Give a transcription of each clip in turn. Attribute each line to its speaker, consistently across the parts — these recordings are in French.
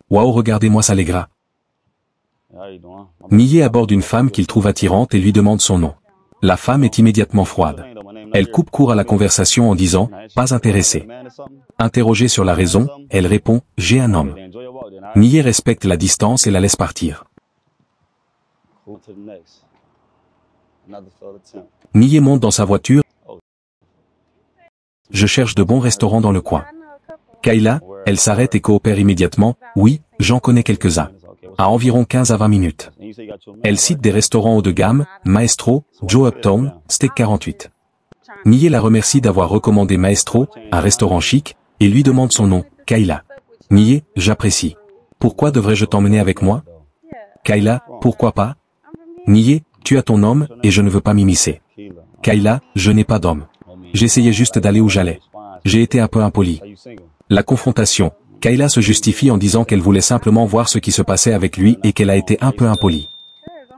Speaker 1: Waouh, regardez-moi ça les gras. Nié aborde une femme qu'il trouve attirante et lui demande son nom. La femme est immédiatement froide. Elle coupe court à la conversation en disant « pas intéressée ». Interrogée sur la raison, elle répond « j'ai un homme ». Nié respecte la distance et la laisse partir. Nié monte dans sa voiture. Je cherche de bons restaurants dans le coin. Kayla, elle s'arrête et coopère immédiatement. Oui, j'en connais quelques-uns. À environ 15 à 20 minutes. Elle cite des restaurants haut de gamme, Maestro, Joe Uptown, Steak 48. Nié la remercie d'avoir recommandé Maestro, un restaurant chic, et lui demande son nom, Kayla. Nié, j'apprécie. Pourquoi devrais-je t'emmener avec moi? Kayla, pourquoi pas? Nié, tu as ton homme, et je ne veux pas m'immiscer. Kayla, je n'ai pas d'homme. J'essayais juste d'aller où j'allais. J'ai été un peu impoli. La confrontation. Kayla se justifie en disant qu'elle voulait simplement voir ce qui se passait avec lui et qu'elle a été un peu impolie.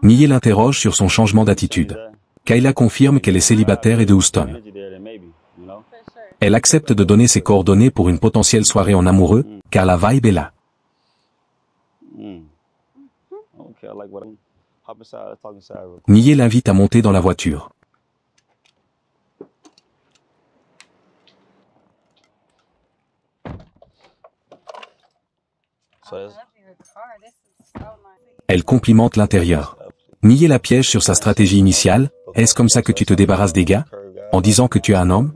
Speaker 1: Nié l'interroge sur son changement d'attitude. Kayla confirme qu'elle est célibataire et de Houston. Elle accepte de donner ses coordonnées pour une potentielle soirée en amoureux, car la vibe est là. Nié l'invite à monter dans la voiture. Elle complimente l'intérieur. Nié la piège sur sa stratégie initiale. Est-ce comme ça que tu te débarrasses des gars? En disant que tu as un homme?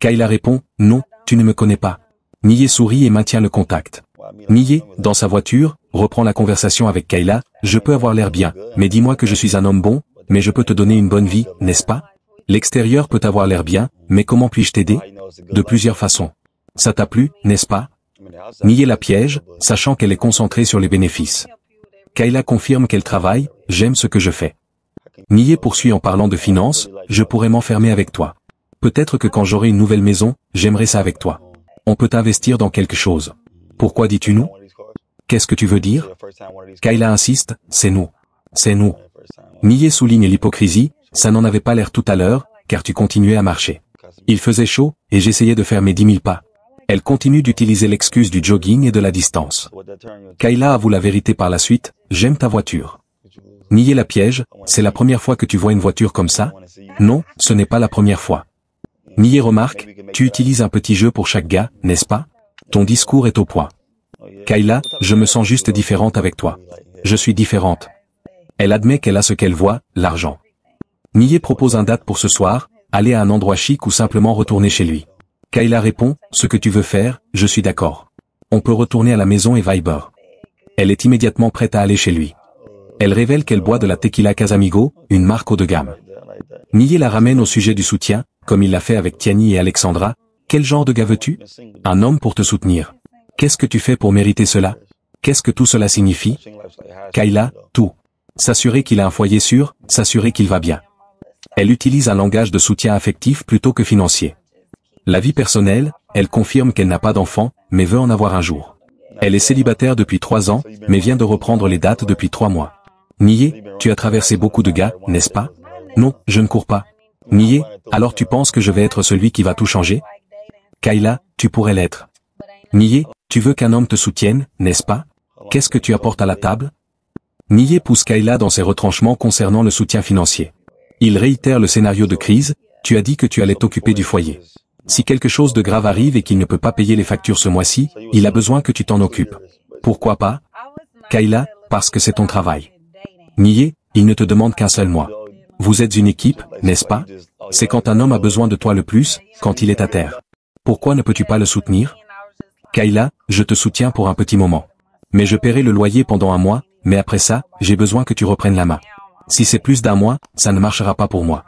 Speaker 1: Kayla répond, non, tu ne me connais pas. Nié sourit et maintient le contact. Nié, dans sa voiture, reprend la conversation avec Kayla. Je peux avoir l'air bien, mais dis-moi que je suis un homme bon, mais je peux te donner une bonne vie, n'est-ce pas? L'extérieur peut avoir l'air bien, mais comment puis-je t'aider? De plusieurs façons. Ça t'a plu, n'est-ce pas? Nié la piège, sachant qu'elle est concentrée sur les bénéfices. Kayla confirme qu'elle travaille, j'aime ce que je fais. Nié poursuit en parlant de finances, je pourrais m'enfermer avec toi. Peut-être que quand j'aurai une nouvelle maison, j'aimerais ça avec toi. On peut investir dans quelque chose. Pourquoi dis-tu nous? Qu'est-ce que tu veux dire? Kayla insiste, c'est nous. C'est nous. Nié souligne l'hypocrisie, ça n'en avait pas l'air tout à l'heure, car tu continuais à marcher. Il faisait chaud, et j'essayais de faire mes 10 000 pas. Elle continue d'utiliser l'excuse du jogging et de la distance. Kayla avoue la vérité par la suite, j'aime ta voiture. Nié la piège, c'est la première fois que tu vois une voiture comme ça? Non, ce n'est pas la première fois. Nié remarque, tu utilises un petit jeu pour chaque gars, n'est-ce pas? Ton discours est au point. Kayla, je me sens juste différente avec toi. Je suis différente. Elle admet qu'elle a ce qu'elle voit, l'argent. Nié propose un date pour ce soir, aller à un endroit chic ou simplement retourner chez lui. Kayla répond, ce que tu veux faire, je suis d'accord. On peut retourner à la maison et Viber. Elle est immédiatement prête à aller chez lui. Elle révèle qu'elle boit de la tequila Casamigo, une marque haut de gamme. Nié la ramène au sujet du soutien, comme il l'a fait avec Tiani et Alexandra. Quel genre de gars veux-tu? Un homme pour te soutenir. Qu'est-ce que tu fais pour mériter cela? Qu'est-ce que tout cela signifie? Kayla, tout. S'assurer qu'il a un foyer sûr, s'assurer qu'il va bien. Elle utilise un langage de soutien affectif plutôt que financier. La vie personnelle, elle confirme qu'elle n'a pas d'enfant, mais veut en avoir un jour. Elle est célibataire depuis 3 ans, mais vient de reprendre les dates depuis 3 mois. Nié, tu as traversé beaucoup de gars, n'est-ce pas? Non, je ne cours pas. Nié, alors tu penses que je vais être celui qui va tout changer? Kayla, tu pourrais l'être. Nié, tu veux qu'un homme te soutienne, n'est-ce pas? Qu'est-ce que tu apportes à la table? Nié pousse Kayla dans ses retranchements concernant le soutien financier. Il réitère le scénario de crise, tu as dit que tu allais t'occuper du foyer. Si quelque chose de grave arrive et qu'il ne peut pas payer les factures ce mois-ci, il a besoin que tu t'en occupes. Pourquoi pas? Kayla, parce que c'est ton travail. Nié, il ne te demande qu'un seul mois. Vous êtes une équipe, n'est-ce pas? C'est quand un homme a besoin de toi le plus, quand il est à terre. Pourquoi ne peux-tu pas le soutenir? Kayla, je te soutiens pour un petit moment. Mais je paierai le loyer pendant 1 mois, mais après ça, j'ai besoin que tu reprennes la main. Si c'est plus d'1 mois, ça ne marchera pas pour moi.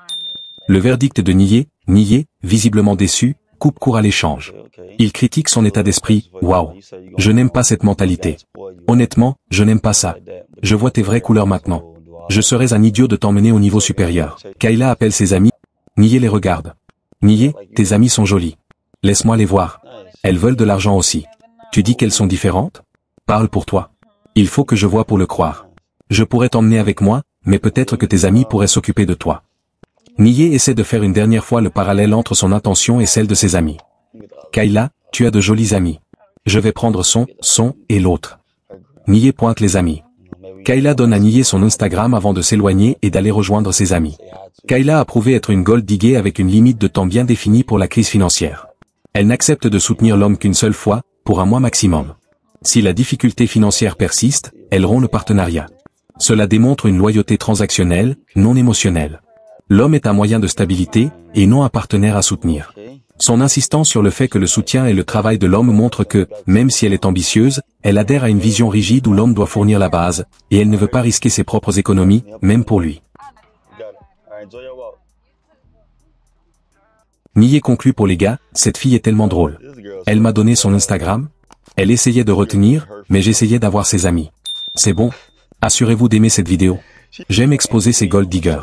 Speaker 1: Le verdict de Nié, visiblement déçu, coupe court à l'échange. Il critique son état d'esprit, waouh. Je n'aime pas cette mentalité. Honnêtement, je n'aime pas ça. Je vois tes vraies couleurs maintenant. Je serais un idiot de t'emmener au niveau supérieur. Kayla appelle ses amis. Nié les regarde. Nié, tes amis sont jolis. Laisse-moi les voir. Elles veulent de l'argent aussi. Tu dis qu'elles sont différentes? Parle pour toi. Il faut que je voie pour le croire. Je pourrais t'emmener avec moi, mais peut-être que tes amis pourraient s'occuper de toi. Nié essaie de faire une dernière fois le parallèle entre son intention et celle de ses amis. Kayla, tu as de jolis amis. Je vais prendre son, et l'autre. Nié pointe les amis. Kayla donne à Nié son Instagram avant de s'éloigner et d'aller rejoindre ses amis. Kayla a prouvé être une gold digger avec une limite de temps bien définie pour la crise financière. Elle n'accepte de soutenir l'homme qu'une seule fois, pour un mois maximum. Si la difficulté financière persiste, elle rompt le partenariat. Cela démontre une loyauté transactionnelle, non émotionnelle. L'homme est un moyen de stabilité, et non un partenaire à soutenir. Son insistance sur le fait que le soutien et le travail de l'homme montrent que, même si elle est ambitieuse, elle adhère à une vision rigide où l'homme doit fournir la base, et elle ne veut pas risquer ses propres économies, même pour lui. Nié conclut pour les gars, cette fille est tellement drôle. Elle m'a donné son Instagram. Elle essayait de retenir, mais j'essayais d'avoir ses amis. C'est bon. Assurez-vous d'aimer cette vidéo. J'aime exposer ces gold diggers.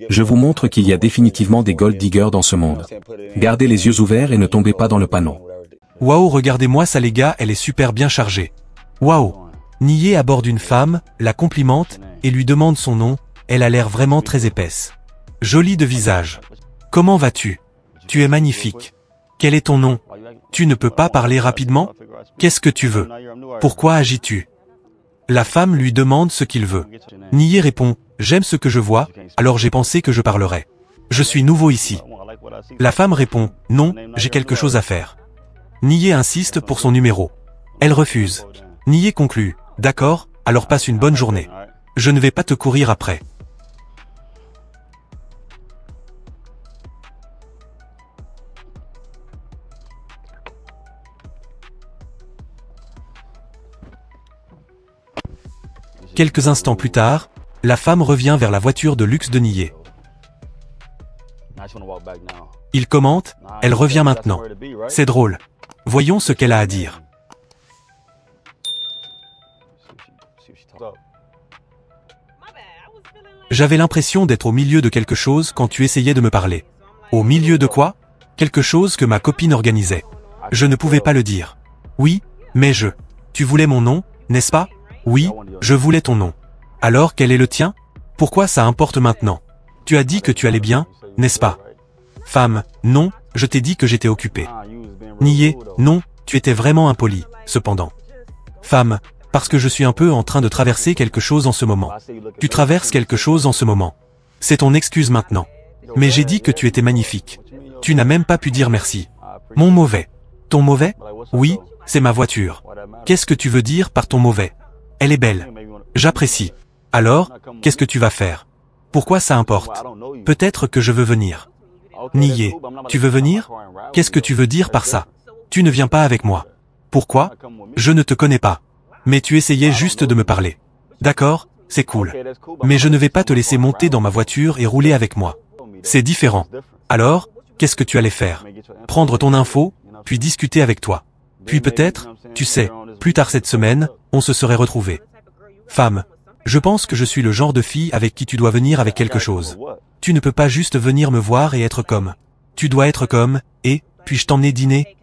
Speaker 1: Je vous montre qu'il y a définitivement des gold diggers dans ce monde. Gardez les yeux ouverts et ne tombez pas dans le panneau.
Speaker 2: Waouh, regardez-moi ça les gars, elle est super bien chargée. Waouh. Nié aborde une femme, la complimente, et lui demande son nom, elle a l'air vraiment très épaisse. Jolie de visage. Comment vas-tu? Tu es magnifique. Quel est ton nom? Tu ne peux pas parler rapidement? Qu'est-ce que tu veux? Pourquoi agis-tu? La femme lui demande ce qu'il veut. Nié répond, j'aime ce que je vois, alors j'ai pensé que je parlerais. Je suis nouveau ici. La femme répond, non, j'ai quelque chose à faire. Nié insiste pour son numéro. Elle refuse. Nié conclut, d'accord, alors passe une bonne journée. Je ne vais pas te courir après. Quelques instants plus tard, la femme revient vers la voiture de luxe de Nié. Il commente, elle revient maintenant. C'est drôle. Voyons ce qu'elle a à dire. J'avais l'impression d'être au milieu de quelque chose quand tu essayais de me parler. Au milieu de quoi? Quelque chose que ma copine organisait. Je ne pouvais pas le dire. Oui, mais Tu voulais mon nom, n'est-ce pas? Oui, je voulais ton nom. Alors quel est le tien? Pourquoi ça importe maintenant? Tu as dit que tu allais bien, n'est-ce pas? Femme, non, je t'ai dit que j'étais occupé. Nié, non, tu étais vraiment impoli, cependant. Femme, parce que je suis un peu en train de traverser quelque chose en ce moment. Tu traverses quelque chose en ce moment. C'est ton excuse maintenant. Mais j'ai dit que tu étais magnifique. Tu n'as même pas pu dire merci. Mon mauvais. Ton mauvais? Oui, c'est ma voiture. Qu'est-ce que tu veux dire par ton mauvais? Elle est belle. J'apprécie. Alors, qu'est-ce que tu vas faire? Pourquoi ça importe? Peut-être que je veux venir. Nié, tu veux venir? Qu'est-ce que tu veux dire par ça? Tu ne viens pas avec moi. Pourquoi? Je ne te connais pas. Mais tu essayais juste de me parler. D'accord, c'est cool. Mais je ne vais pas te laisser monter dans ma voiture et rouler avec moi. C'est différent. Alors, qu'est-ce que tu allais faire? Prendre ton info, puis discuter avec toi. Puis peut-être, tu sais, plus tard cette semaine, on se serait retrouvés. Femme, je pense que je suis le genre de fille avec qui tu dois venir avec quelque chose. Tu ne peux pas juste venir me voir et être comme. Tu dois être comme, et, puis-je t'emmener dîner?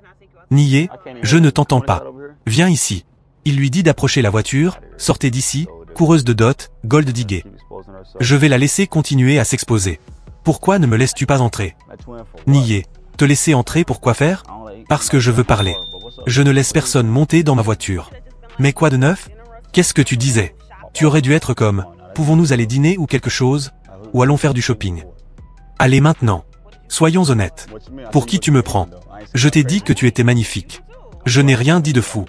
Speaker 2: Nié, je ne t'entends pas. Viens ici. Il lui dit d'approcher la voiture, sortez d'ici, coureuse de dot, gold digger. Je vais la laisser continuer à s'exposer. Pourquoi ne me laisses-tu pas entrer? Nié, te laisser entrer pour quoi faire? Parce que je veux parler. Je ne laisse personne monter dans ma voiture. Mais quoi de neuf? Qu'est-ce que tu disais? Tu aurais dû être comme, pouvons-nous aller dîner ou quelque chose? Ou allons faire du shopping? Allez maintenant. Soyons honnêtes. Pour qui tu me prends? Je t'ai dit que tu étais magnifique. Je n'ai rien dit de fou.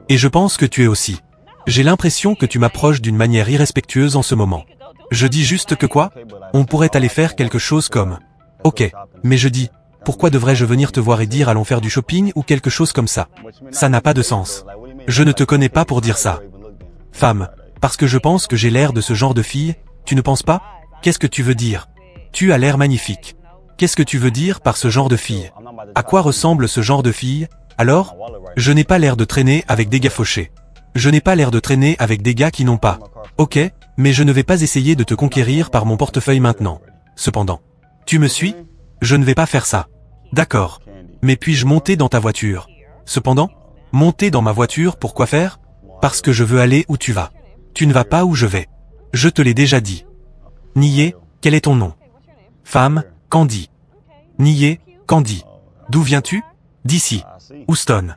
Speaker 2: Et je pense que tu es aussi. J'ai l'impression que tu m'approches d'une manière irrespectueuse en ce moment. Je dis juste que quoi? On pourrait aller faire quelque chose comme. Ok, mais je dis, pourquoi devrais-je venir te voir et dire allons faire du shopping ou quelque chose comme ça? Ça n'a pas de sens. Je ne te connais pas pour dire ça. Femme, parce que je pense que j'ai l'air de ce genre de fille, tu ne penses pas? Qu'est-ce que tu veux dire? Tu as l'air magnifique. Qu'est-ce que tu veux dire par ce genre de fille? À quoi ressemble ce genre de fille? Alors? Je n'ai pas l'air de traîner avec des gars fauchés. Je n'ai pas l'air de traîner avec des gars qui n'ont pas. Ok, mais je ne vais pas essayer de te conquérir par mon portefeuille maintenant. Cependant. Tu me suis? Je ne vais pas faire ça. D'accord. Mais puis-je monter dans ta voiture? Cependant? Monter dans ma voiture pour quoi faire? Parce que je veux aller où tu vas. Tu ne vas pas où je vais. Je te l'ai déjà dit. Nié, quel est ton nom? Femme, Candy. Nié, Candy. D'où viens-tu? D'ici. Houston.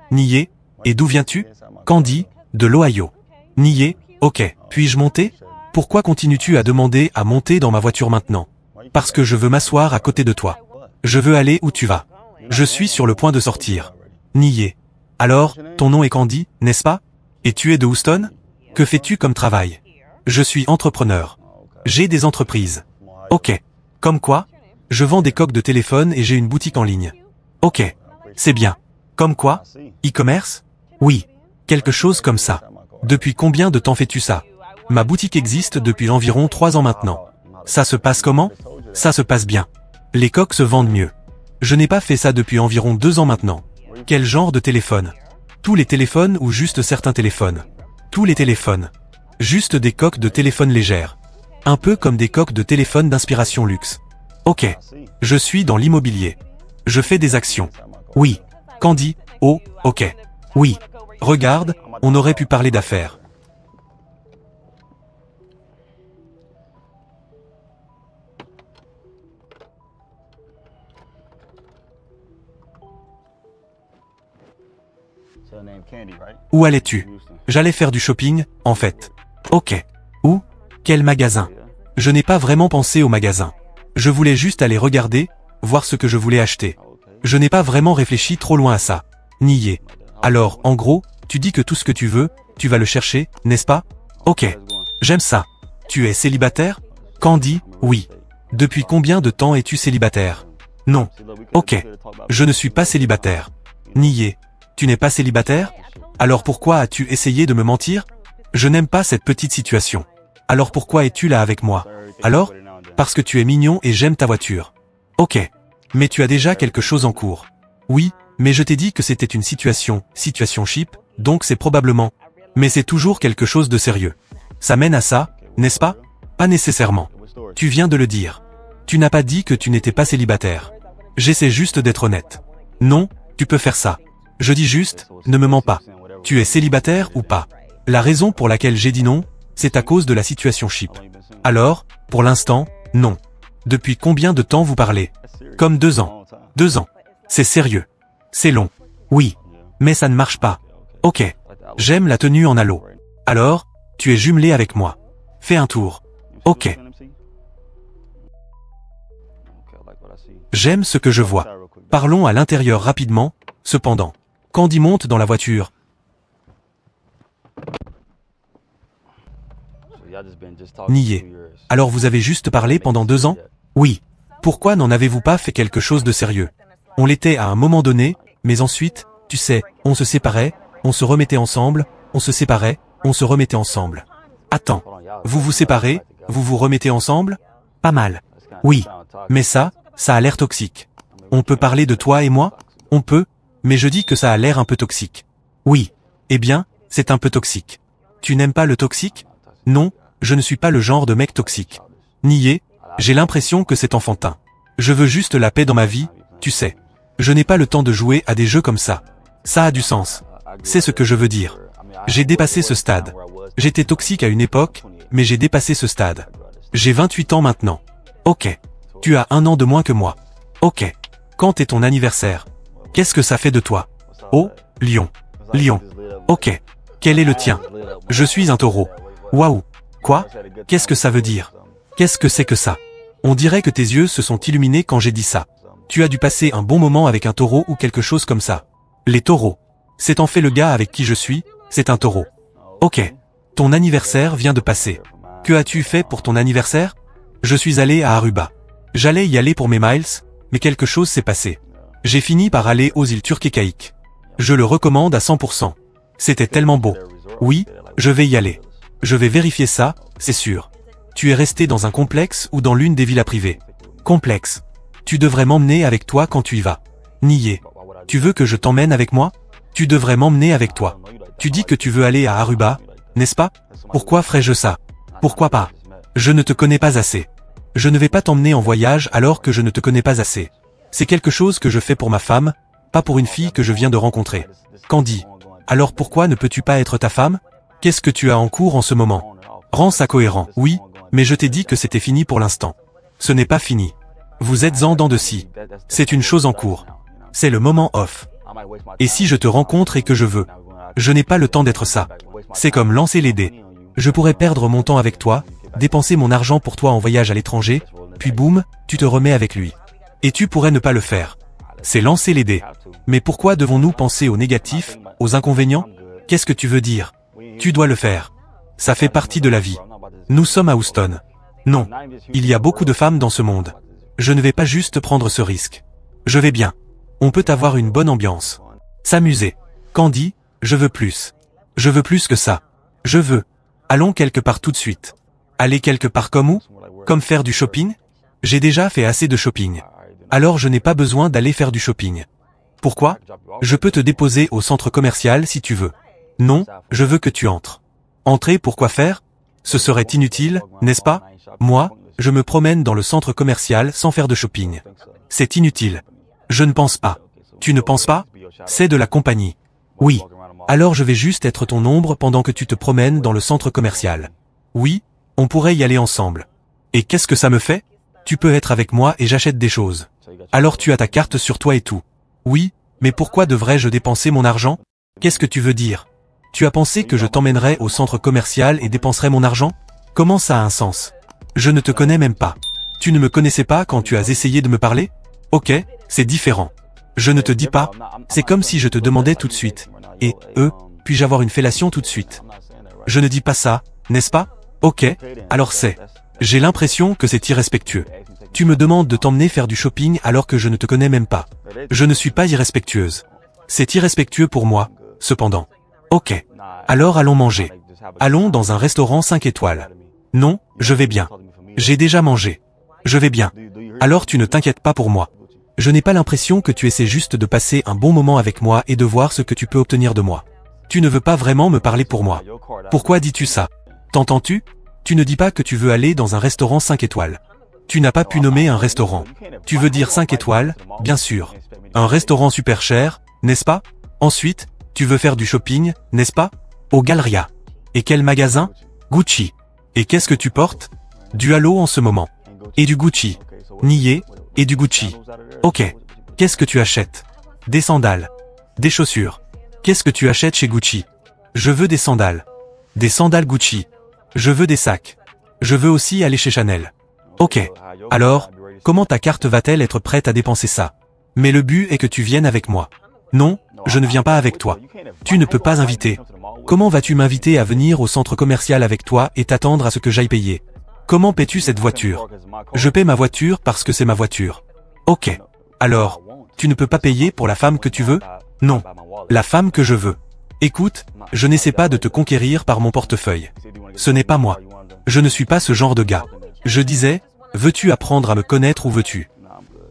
Speaker 2: Nié, et d'où viens-tu? Candy, de l'Ohio. Nié, ok. Puis-je monter? Pourquoi continues-tu à demander à monter dans ma voiture maintenant? Parce que je veux m'asseoir à côté de toi. Je veux aller où tu vas. Je suis sur le point de sortir. Nié. Alors, ton nom est Candy, n'est-ce pas? Et tu es de Houston? Que fais-tu comme travail? Je suis entrepreneur. J'ai des entreprises. Ok. Comme quoi? Je vends des coques de téléphone et j'ai une boutique en ligne. Ok. C'est bien. Comme quoi? E-commerce? Oui. Quelque chose comme ça. Depuis combien de temps fais-tu ça? Ma boutique existe depuis environ 3 ans maintenant. Ça se passe comment? Ça se passe bien. Les coques se vendent mieux. Je n'ai pas fait ça depuis environ 2 ans maintenant. Quel genre de téléphone? Tous les téléphones ou juste certains téléphones? Tous les téléphones. Juste des coques de téléphone légères. Un peu comme des coques de téléphone d'inspiration luxe. Ok. Je suis dans l'immobilier. Je fais des actions. Oui. Candy, oh, ok. Oui. Regarde, on aurait pu parler d'affaires. Où allais-tu? J'allais faire du shopping, en fait. Ok. Où? Quel magasin? Je n'ai pas vraiment pensé au magasin. Je voulais juste aller regarder, voir ce que je voulais acheter. Je n'ai pas vraiment réfléchi trop loin à ça. Nié. Alors, en gros, tu dis que tout ce que tu veux, tu vas le chercher, n'est-ce pas? Ok. J'aime ça. Tu es célibataire? Candy, oui. Depuis combien de temps es-tu célibataire? Non. Ok. Je ne suis pas célibataire. Nié. Tu n'es pas célibataire? Alors pourquoi as-tu essayé de me mentir? Je n'aime pas cette petite situation. Alors pourquoi es-tu là avec moi? Alors? Parce que tu es mignon et j'aime ta voiture. Ok. Mais tu as déjà quelque chose en cours. Oui, mais je t'ai dit que c'était une situation cheap, donc c'est probablement. Mais c'est toujours quelque chose de sérieux. Ça mène à ça, n'est-ce pas? Pas nécessairement. Tu viens de le dire. Tu n'as pas dit que tu n'étais pas célibataire. J'essaie juste d'être honnête. Non, tu peux faire ça. Je dis juste, ne me mens pas. Tu es célibataire ou pas? La raison pour laquelle j'ai dit non, c'est à cause de la situation cheap. Alors, pour l'instant, non. Depuis combien de temps vous parlez? Comme 2 ans. 2 ans. C'est sérieux. C'est long. Oui. Mais ça ne marche pas. Ok. J'aime la tenue en halo. Alors, tu es jumelé avec moi. Fais un tour. Ok. J'aime ce que je vois. Parlons à l'intérieur rapidement, cependant. Candy monte dans la voiture. Nié. Alors vous avez juste parlé pendant 2 ans? Oui. Pourquoi n'en avez-vous pas fait quelque chose de sérieux? On l'était à un moment donné, mais ensuite, tu sais, on se séparait, on se remettait ensemble, on se séparait, on se remettait ensemble. Attends. Vous vous séparez, vous vous remettez ensemble? Pas mal. Oui. Mais ça a l'air toxique. On peut parler de toi et moi? On peut, mais je dis que ça a l'air un peu toxique. Oui. Eh bien, c'est un peu toxique. Tu n'aimes pas le toxique? Non, je ne suis pas le genre de mec toxique. Nié, j'ai l'impression que c'est enfantin. Je veux juste la paix dans ma vie, tu sais. Je n'ai pas le temps de jouer à des jeux comme ça. Ça a du sens. C'est ce que je veux dire. J'ai dépassé ce stade. J'étais toxique à une époque, mais j'ai dépassé ce stade. J'ai 28 ans maintenant. Ok. Tu as 1 an de moins que moi. Ok. Quand est ton anniversaire? Qu'est-ce que ça fait de toi? Oh, lion. Lion. Ok. Quel est le tien? Je suis un taureau. Waouh. Quoi? Qu'est-ce que ça veut dire? Qu'est-ce que c'est que ça? On dirait que tes yeux se sont illuminés quand j'ai dit ça. Tu as dû passer un bon moment avec un taureau ou quelque chose comme ça. Les taureaux. C'est en fait le gars avec qui je suis, c'est un taureau. Ok. Ton anniversaire vient de passer. Que as-tu fait pour ton anniversaire? Je suis allé à Aruba. J'allais y aller pour mes miles, mais quelque chose s'est passé. J'ai fini par aller aux îles Turques-et-Caïques. Je le recommande à 100%. C'était tellement beau. Oui, je vais y aller. Je vais vérifier ça, c'est sûr. Tu es resté dans un complexe ou dans l'une des villas privées? Complexe. Tu devrais m'emmener avec toi quand tu y vas. Nié. Tu veux que je t'emmène avec moi? Tu devrais m'emmener avec toi. Tu dis que tu veux aller à Aruba, n'est-ce pas? Pourquoi ferais-je ça? Pourquoi pas? Je ne te connais pas assez. Je ne vais pas t'emmener en voyage alors que je ne te connais pas assez. C'est quelque chose que je fais pour ma femme, pas pour une fille que je viens de rencontrer. Candy. Alors pourquoi ne peux-tu pas être ta femme? Qu'est-ce que tu as en cours en ce moment? Rends ça cohérent. Oui, mais je t'ai dit que c'était fini pour l'instant. Ce n'est pas fini. Vous êtes en dents de scie. C'est une chose en cours. C'est le moment off. Et si je te rencontre et que je veux? Je n'ai pas le temps d'être ça. C'est comme lancer les dés. Je pourrais perdre mon temps avec toi, dépenser mon argent pour toi en voyage à l'étranger, puis boum, tu te remets avec lui. Et tu pourrais ne pas le faire. C'est lancer les dés. Mais pourquoi devons-nous penser aux négatifs, aux inconvénients? Qu'est-ce que tu veux dire? Tu dois le faire. Ça fait partie de la vie. Nous sommes à Houston. Non. Il y a beaucoup de femmes dans ce monde. Je ne vais pas juste prendre ce risque. Je vais bien. On peut avoir une bonne ambiance. S'amuser. Candy, je veux plus. Je veux plus que ça. Je veux. Allons quelque part tout de suite. Aller quelque part comme où? Comme faire du shopping? J'ai déjà fait assez de shopping. Alors je n'ai pas besoin d'aller faire du shopping. Pourquoi? Je peux te déposer au centre commercial si tu veux. Non, je veux que tu entres. Entrer pour quoi faire? Ce serait inutile, n'est-ce pas? Moi, je me promène dans le centre commercial sans faire de shopping. C'est inutile. Je ne pense pas. Tu ne penses pas? C'est de la compagnie. Oui. Alors je vais juste être ton ombre pendant que tu te promènes dans le centre commercial. Oui, on pourrait y aller ensemble. Et qu'est-ce que ça me fait? Tu peux être avec moi et j'achète des choses. Alors tu as ta carte sur toi et tout. Oui, mais pourquoi devrais-je dépenser mon argent? Qu'est-ce que tu veux dire? Tu as pensé que je t'emmènerais au centre commercial et dépenserais mon argent? Comment ça a un sens? Je ne te connais même pas. Tu ne me connaissais pas quand tu as essayé de me parler? Ok, c'est différent. Je ne te dis pas. C'est comme si je te demandais tout de suite. Et, puis-je avoir une fellation tout de suite? Je ne dis pas ça, n'est-ce pas? Ok, alors c'est. J'ai l'impression que c'est irrespectueux. Tu me demandes de t'emmener faire du shopping alors que je ne te connais même pas. Je ne suis pas irrespectueuse. C'est irrespectueux pour moi, cependant. Ok. Alors allons manger. Allons dans un restaurant 5 étoiles. Non, je vais bien. J'ai déjà mangé. Je vais bien. Alors tu ne t'inquiètes pas pour moi. Je n'ai pas l'impression que tu essaies juste de passer un bon moment avec moi et de voir ce que tu peux obtenir de moi. Tu ne veux pas vraiment me parler pour moi. Pourquoi dis-tu ça? T'entends-tu? Tu ne dis pas que tu veux aller dans un restaurant 5 étoiles. Tu n'as pas pu nommer un restaurant. Tu veux dire 5 étoiles, bien sûr. Un restaurant super cher, n'est-ce pas? Ensuite, tu veux faire du shopping, n'est-ce pas? Au Galleria. Et quel magasin? Gucci. Et qu'est-ce que tu portes? Du Halo en ce moment. Et du Gucci. Nié, et du Gucci. Ok. Qu'est-ce que tu achètes? Des sandales. Des chaussures. Qu'est-ce que tu achètes chez Gucci? Je veux des sandales. Des sandales Gucci. Je veux des sacs. Je veux aussi aller chez Chanel. Ok. Alors, comment ta carte va-t-elle être prête à dépenser ça? Mais le but est que tu viennes avec moi. Non, je ne viens pas avec toi. Tu ne peux pas inviter. Comment vas-tu m'inviter à venir au centre commercial avec toi et t'attendre à ce que j'aille payer? Comment paies-tu cette voiture? Je paie ma voiture parce que c'est ma voiture. Ok. Alors, tu ne peux pas payer pour la femme que tu veux? Non. La femme que je veux. Écoute, je n'essaie pas de te conquérir par mon portefeuille. Ce n'est pas moi. Je ne suis pas ce genre de gars. Je disais, veux-tu apprendre à me connaître ou veux-tu?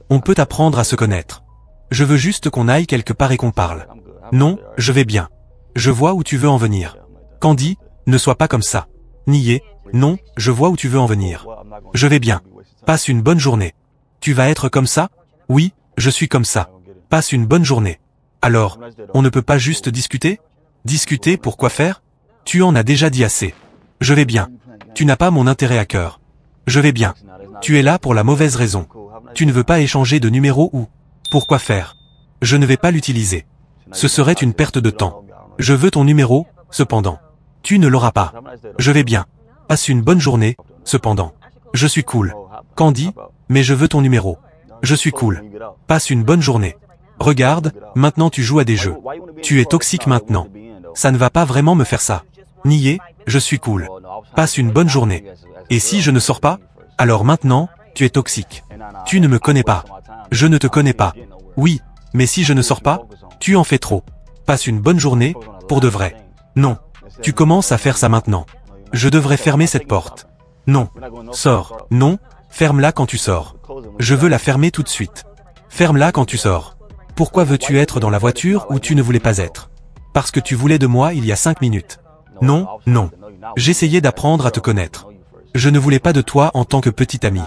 Speaker 2: On peut apprendre à se connaître. Je veux juste qu'on aille quelque part et qu'on parle. Non, je vais bien. Je vois où tu veux en venir. Candy, ne sois pas comme ça. Nier, non, je vois où tu veux en venir. Je vais bien. Passe une bonne journée. Tu vas être comme ça? Oui, je suis comme ça. Passe une bonne journée. Alors, on ne peut pas juste discuter? Discuter pour quoi faire? Tu en as déjà dit assez. Je vais bien. Tu n'as pas mon intérêt à cœur. Je vais bien. Tu es là pour la mauvaise raison. Tu ne veux pas échanger de numéro ou? Pourquoi faire? Je ne vais pas l'utiliser. Ce serait une perte de temps. Je veux ton numéro, cependant. Tu ne l'auras pas. Je vais bien. Passe une bonne journée, cependant. Je suis cool. Candy, mais je veux ton numéro. Je suis cool. Passe une bonne journée. Regarde, maintenant tu joues à des jeux. Tu es toxique maintenant. Ça ne va pas vraiment me faire ça. Nier, je suis cool. Passe une bonne journée. Et si je ne sors pas? Alors maintenant, tu es toxique. Tu ne me connais pas. Je ne te connais pas. Oui, mais si je ne sors pas? Tu en fais trop. Passe une bonne journée, pour de vrai. Non. Tu commences à faire ça maintenant. Je devrais fermer cette porte. Non. Sors. Non. Ferme-la quand tu sors. Je veux la fermer tout de suite. Ferme-la quand tu sors. Pourquoi veux-tu être dans la voiture où tu ne voulais pas être? Parce que tu voulais de moi il y a 5 minutes. Non, non. J'essayais d'apprendre à te connaître. Je ne voulais pas de toi en tant que petit ami.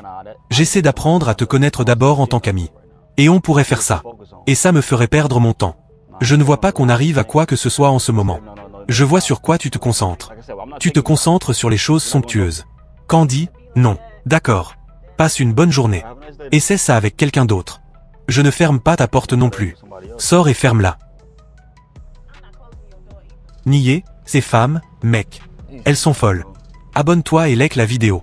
Speaker 2: J'essaie d'apprendre à te connaître d'abord en tant qu'ami. Et on pourrait faire ça. Et ça me ferait perdre mon temps. Je ne vois pas qu'on arrive à quoi que ce soit en ce moment. Je vois sur quoi tu te concentres. Tu te concentres sur les choses somptueuses. Candy, non. D'accord. Passe une bonne journée. Essaie ça avec quelqu'un d'autre. Je ne ferme pas ta porte non plus. Sors et ferme-la. Nier, ces femmes, mec. Elles sont folles. Abonne-toi et like la vidéo.